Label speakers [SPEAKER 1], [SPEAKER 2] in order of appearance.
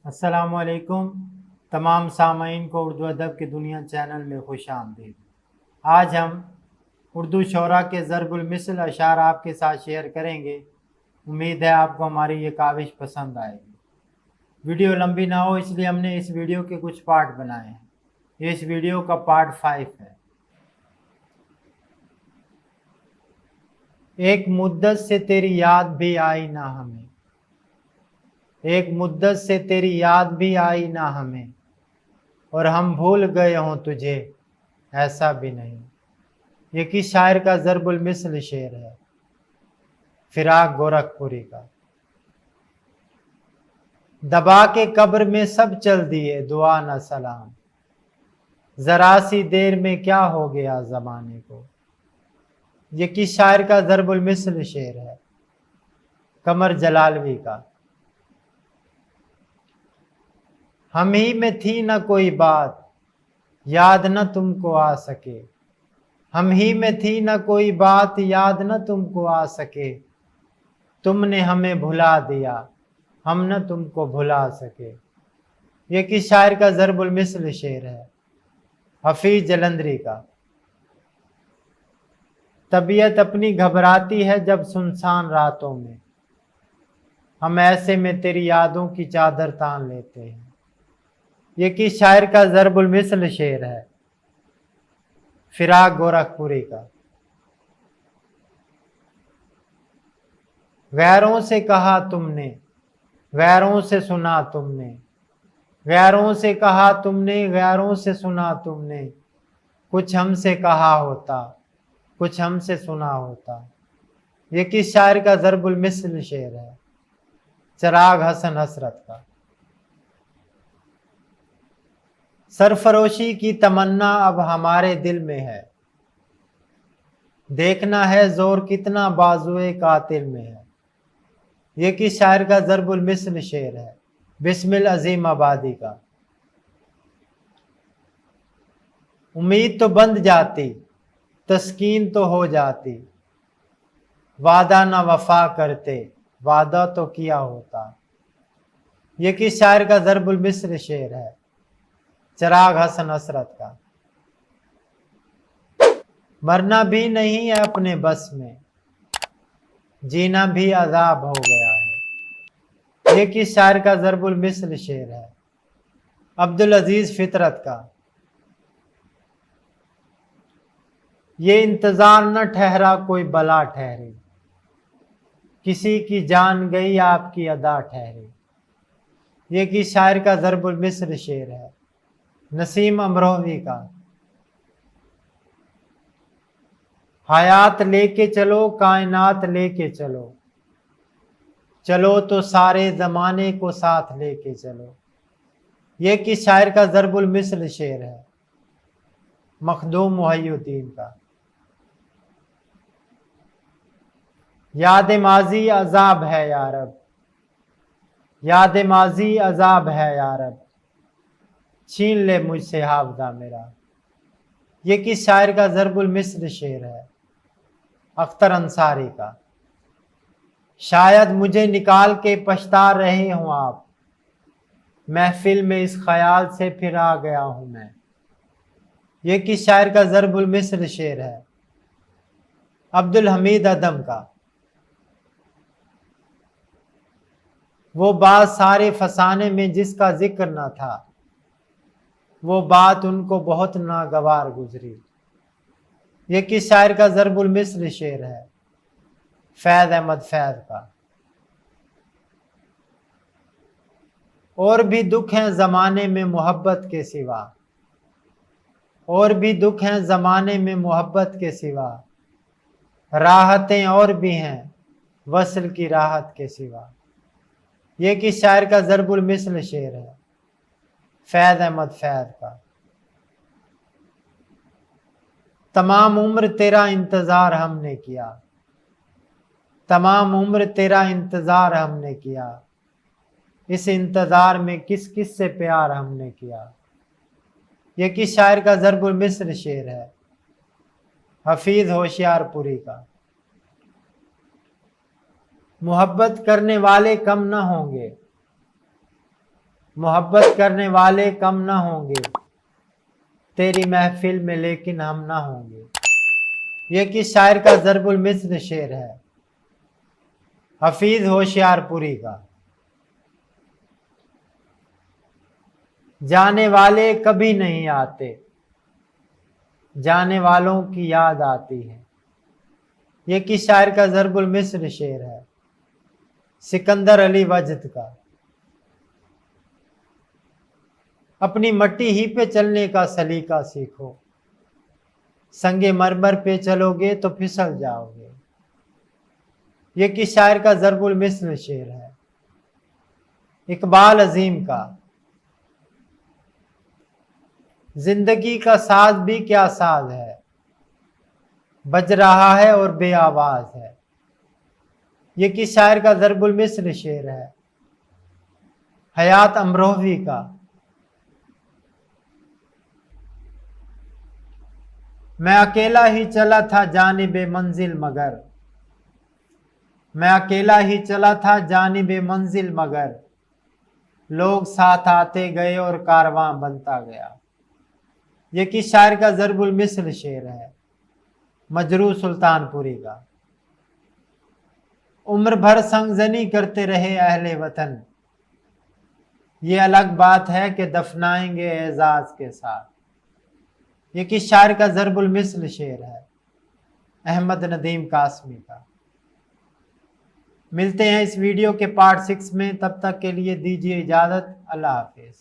[SPEAKER 1] السلام علیکم تمام سامعین کو اردو ادب کی دنیا چینل میں خوش آمدید۔ آج ہم اردو شعراء کے ضرب المثل اشعار آپ کے ساتھ شیئر کریں گے۔ امید ہے آپ کو ہماری یہ کاوش پسند آئے گی۔ ویڈیو لمبی نہ ہو اس لیے ہم نے اس ویڈیو کے کچھ پارٹ بنائے ہیں۔ یہ اس ویڈیو کا پارٹ 5 ہے۔ ایک مدت سے تیری یاد بھی آئی نہ ہمیں، ایک مدت سے تیری یاد بھی آئی نہ ہمیں، اور ہم بھول گئے ہوں تجھے ایسا بھی نہیں۔ یہ کس شاعر کا ضرب المثل شعر ہے؟ فراق گورکھپوری کا۔ دبا کے قبر میں سب چل دیے دعا نہ سلام، ذرا سی دیر میں کیا ہو گیا زمانے کو۔ یہ کس شاعر کا ضرب المثل شعر ہے؟ قمر جلالوی کا۔ ہم ہی میں تھی نہ کوئی بات یاد نہ تم کو آ سکے، ہم ہی میں تھی نہ کوئی بات یاد نہ تم کو آ سکے، تم نے ہمیں بھلا دیا ہم نہ تم کو بھلا سکے۔ یہ کس شاعر کا ضرب المثل شعر ہے؟ حفیظ جلندری کا۔ طبیعت اپنی گھبراتی ہے جب سنسان راتوں میں، ہم ایسے میں تیری یادوں کی چادر تان لیتے ہیں۔ یہ کس شاعر کا ضرب المثل شعر ہے؟ فراق گورکھپوری کا۔ غیروں سے کہا تم نے غیروں سے سنا تم نے، غیروں سے کہا تم نے غیروں سے سنا تم نے، کچھ ہم سے کہا ہوتا کچھ ہم سے سنا ہوتا۔ یہ کس شاعر کا ضرب المثل شعر ہے؟ چراغ حسن حسرت کا۔ سرفروشی کی تمنا اب ہمارے دل میں ہے، دیکھنا ہے زور کتنا بازوئے قاتل میں ہے۔ یہ کس شاعر کا ضرب المثل شعر ہے؟ بسم العظیم آبادی کا۔ امید تو بند جاتی تسکین تو ہو جاتی، وعدہ نہ وفا کرتے وعدہ تو کیا ہوتا۔ یہ کس شاعر کا ضرب المثل شعر ہے؟ چراغ حسن حسرت کا۔ مرنا بھی نہیں ہے اپنے بس میں، جینا بھی عذاب ہو گیا ہے۔ یہ کس شاعر کا ضرب المثل شعر ہے؟ عبدالعزیز فطرت کا۔ یہ انتظار نہ ٹھہرا کوئی بلا ٹھہری، کسی کی جان گئی آپ کی ادا ٹھہری۔ یہ کس شاعر کا ضرب المثل شعر ہے؟ نسیم امروہوی کا۔ حیات لے کے چلو کائنات لے کے چلو، چلو تو سارے زمانے کو ساتھ لے کے چلو۔ یہ کس شاعر کا ضرب المثل شعر ہے؟ مخدوم محی الدین کا۔ یاد ماضی عذاب ہے یا رب، یاد ماضی عذاب ہے یا رب، چھین لے مجھ سے حافظہ میرا۔ یہ کس شاعر کا ضرب المثل شعر ہے؟ اختر انصاری کا۔ شاید مجھے نکال کے پچھتا رہے ہوں آپ، محفل میں اس خیال سے پھر آ گیا ہوں میں۔ یہ کس شاعر کا ضرب المثل شعر ہے؟ عبدالحمید ادم کا۔ وہ بات سارے فسانے میں جس کا ذکر نہ تھا، وہ بات ان کو بہت ناگوار گزری۔ یہ کس شاعر کا ضرب المثل شعر ہے؟ فیض احمد فیض کا۔ اور بھی دکھ ہیں زمانے میں محبت کے سوا، اور بھی دکھ ہیں زمانے میں محبت کے سوا، راحتیں اور بھی ہیں وصل کی راحت کے سوا۔ یہ کس شاعر کا ضرب المثل شعر ہے؟ فیض احمد فیض کا۔ تمام عمر تیرا انتظار ہم نے کیا، تمام عمر تیرا انتظار ہم نے کیا، اس انتظار میں کس کس سے پیار ہم نے کیا۔ یہ کس شاعر کا ضرب المثل شعر ہے؟ حفیظ ہوشیار پوری کا۔ محبت کرنے والے کم نہ ہوں گے، محبت کرنے والے کم نہ ہوں گے تیری محفل میں، لیکن ہم نہ ہوں گے۔ یہ کس شاعر کا ضرب المثل شعر ہے؟ حفیظ ہوشیار پوری کا۔ جانے والے کبھی نہیں آتے، جانے والوں کی یاد آتی ہے۔ یہ کس شاعر کا ضرب المثل شعر ہے؟ سکندر علی وجد کا۔ اپنی مٹی ہی پہ چلنے کا سلیقہ سیکھو، سنگ مرمر پہ چلو گے تو پھسل جاؤ گے۔ یہ کس شاعر کا ضرب المثل شعر ہے؟ اقبال عظیم کا۔ زندگی کا ساز بھی کیا ساز ہے، بج رہا ہے اور بے آواز ہے۔ یہ کس شاعر کا ضرب المثل شعر ہے؟ حیات امروہوی کا۔ میں اکیلا ہی چلا تھا جانب منزل مگر، میں اکیلا ہی چلا تھا جانب منزل مگر، لوگ ساتھ آتے گئے اور کارواں بنتا گیا۔ یہ کس شاعر کا ضرب المثل شعر ہے؟ مجروح سلطان پوری کا۔ عمر بھر سنگ زنی کرتے رہے اہل وطن، یہ الگ بات ہے کہ دفنائیں گے اعزاز کے ساتھ۔ یہ کس شاعر کا ضرب المثل شعر ہے؟ احمد ندیم قاسمی کا۔ ملتے ہیں اس ویڈیو کے پارٹ 6 میں، تب تک کے لیے دیجیے اجازت۔ اللہ حافظ۔